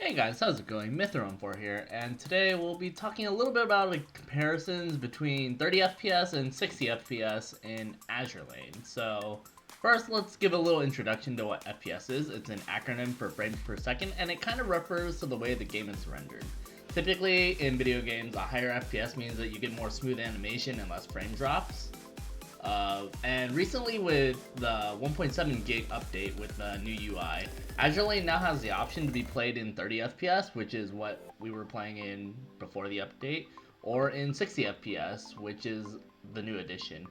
Hey guys, how's it going? Mythron4 here, and today we'll be talking a little bit about comparisons between 30 FPS and 60 FPS in Azur Lane. So, first let's give a little introduction to what FPS is. It's an acronym for frames per second, and it kind of refers to the way the game is rendered. Typically, in video games, a higher FPS means that you get more smooth animation and less frame drops. And recently with the 1.7 gig update with the new UI, Azur Lane now has the option to be played in 30 FPS, which is what we were playing in before the update, or in 60 FPS, which is the new addition.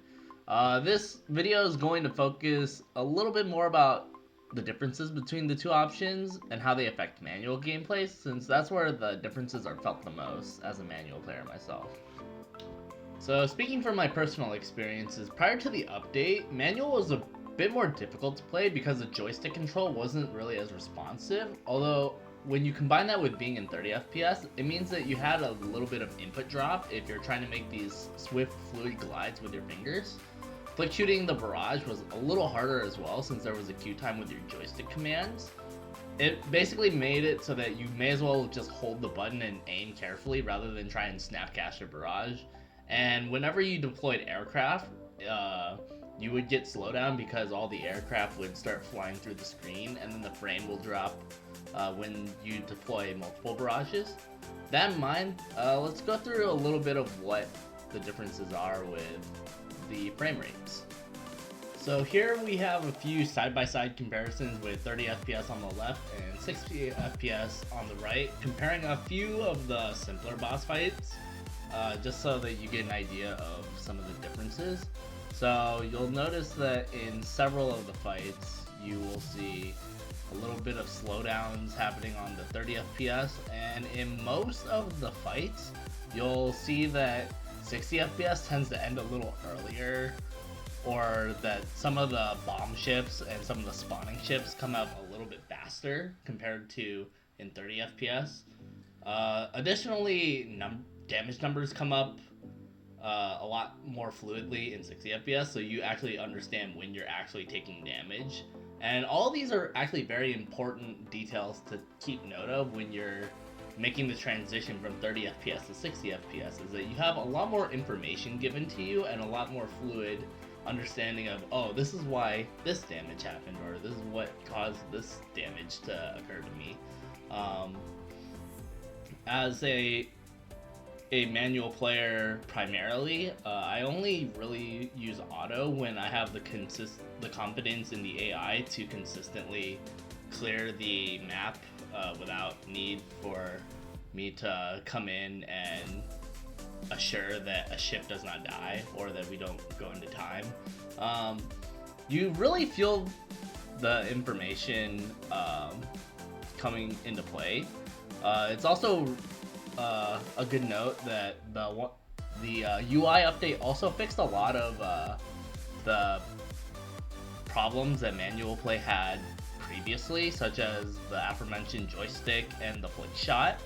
This video is going to focus a little bit more about the differences between the two options and how they affect manual gameplay, since that's where the differences are felt the most as a manual player myself. So speaking from my personal experiences, prior to the update, manual was a bit more difficult to play because the joystick control wasn't really as responsive, although when you combine that with being in 30 FPS, it means that you had a little bit of input drop if you're trying to make these swift, fluid glides with your fingers. Flick shooting the barrage was a little harder as well since there was a queue time with your joystick commands. It basically made it so that you may as well just hold the button and aim carefully rather than try and snapcast your barrage. And whenever you deployed aircraft, you would get slowdown because all the aircraft would start flying through the screen, and then the frame will drop when you deploy multiple barrages. That in mind, let's go through a little bit of what the differences are with the frame rates. So here we have a few side-by-side comparisons with 30 FPS on the left and 60 FPS on the right, comparing a few of the simpler boss fights. Just so that you get an idea of some of the differences. So you'll notice that in several of the fights, you will see a little bit of slowdowns happening on the 30 FPS, and in most of the fights, you'll see that 60 FPS tends to end a little earlier, or that some of the bomb ships and some of the spawning ships come out a little bit faster compared to in 30 FPS. Additionally, damage numbers come up a lot more fluidly in 60 FPS, so you actually understand when you're actually taking damage. And all of these are actually very important details to keep note of when you're making the transition from 30 FPS to 60 FPS, is that you have a lot more information given to you and a lot more fluid understanding of, oh, this is why this damage happened, or this is what caused this damage to occur to me. As a manual player primarily, I only really use auto when I have the confidence in the AI to consistently clear the map without need for me to come in and assure that a ship does not die or that we don't go into time. You really feel the information coming into play. It's also a good note that the UI update also fixed a lot of the problems that manual play had previously, such as the aforementioned joystick and the flick shot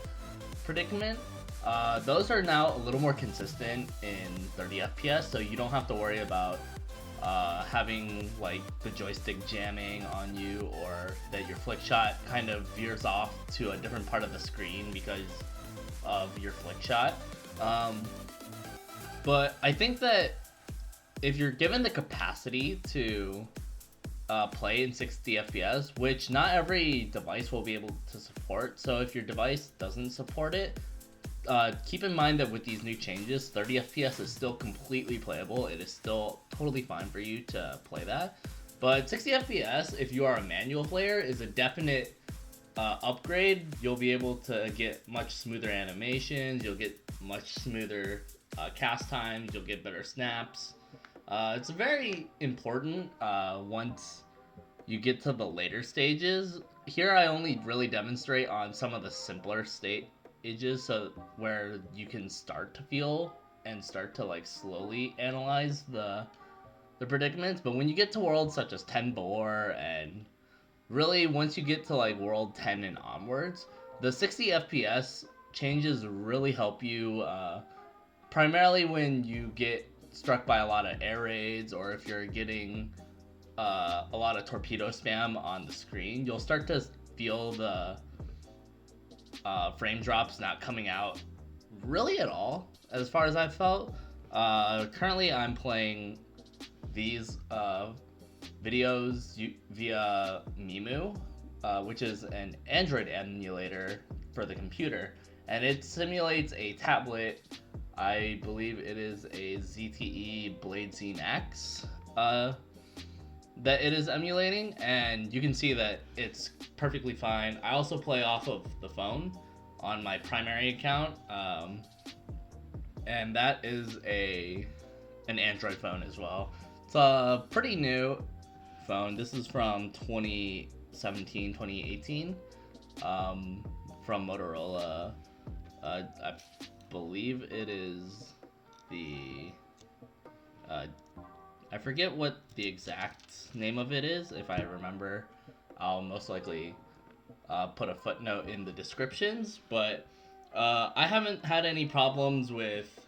predicament. Those are now a little more consistent in 30 FPS, so you don't have to worry about having like the joystick jamming on you, or that your flick shot kind of veers off to a different part of the screen because of your flick shot. But I think that if you're given the capacity to play in 60 FPS, which not every device will be able to support, so if your device doesn't support it, keep in mind that with these new changes, 30 FPS is still completely playable. It is still totally fine for you to play that. But 60 FPS, if you are a manual player, is a definite upgrade. You'll be able to get much smoother animations, you'll get much smoother cast times, you'll get better snaps. It's very important once you get to the later stages. Here I only really demonstrate on some of the simpler stages, so where you can start to feel and start to like slowly analyze the predicaments. But when you get to worlds such as 10 Bore, and really once you get to like world 10 and onwards, the 60 FPS changes really help you, primarily when you get struck by a lot of air raids, or if you're getting a lot of torpedo spam on the screen. You'll start to feel frame drops not coming out really at all, as far as I've felt. Currently, I'm playing these videos via Mimu, which is an Android emulator for the computer, and it simulates a tablet. I believe it is a ZTE Blade Z Max that it is emulating, and you can see that it's perfectly fine. I also play off of the phone on my primary account, and that is an Android phone as well. It's a pretty new phone. This is from 2017, 2018, from Motorola. I believe it is the I forget what the exact name of it is. If I remember, I'll most likely put a footnote in the descriptions, but I haven't had any problems with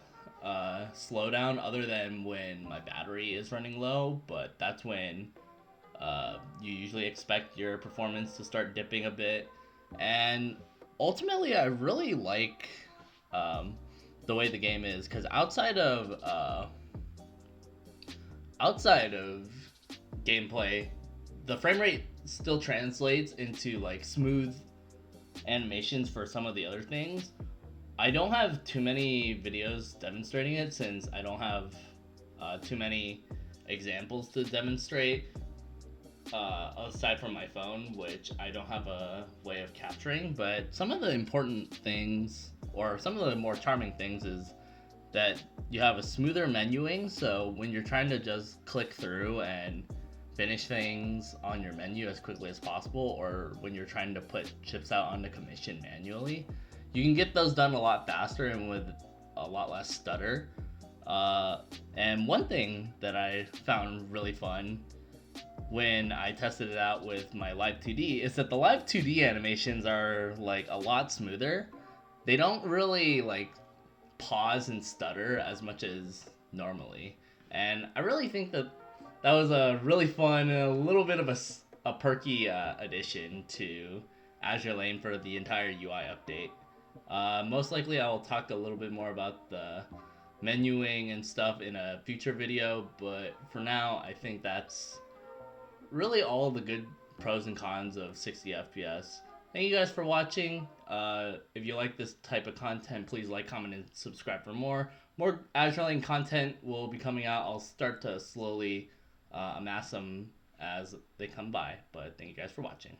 slowdown other than when my battery is running low, but that's when you usually expect your performance to start dipping a bit. And ultimately, I really like the way the game is, because outside of gameplay, the frame rate still translates into like smooth animations for some of the other things. I don't have too many videos demonstrating it, since I don't have too many examples to demonstrate aside from my phone, which I don't have a way of capturing. But some of the important things, or some of the more charming things, is that you have a smoother menuing. So when you're trying to just click through and finish things on your menu as quickly as possible, or when you're trying to put chips out on the commission manually, you can get those done a lot faster and with a lot less stutter. And one thing that I found really fun when I tested it out with my Live 2D is that the Live 2D animations are like a lot smoother. They don't really like pause and stutter as much as normally, and I really think that that was a really fun and a little bit of a perky addition to Azur Lane for the entire UI update. Most likely I will talk a little bit more about the menuing and stuff in a future video, but for now I think that's really all the good pros and cons of 60 FPS. Thank you guys for watching. If you like this type of content, please like, comment, and subscribe for more. More Azur Lane content will be coming out. I'll start to slowly amass them as they come by. But thank you guys for watching.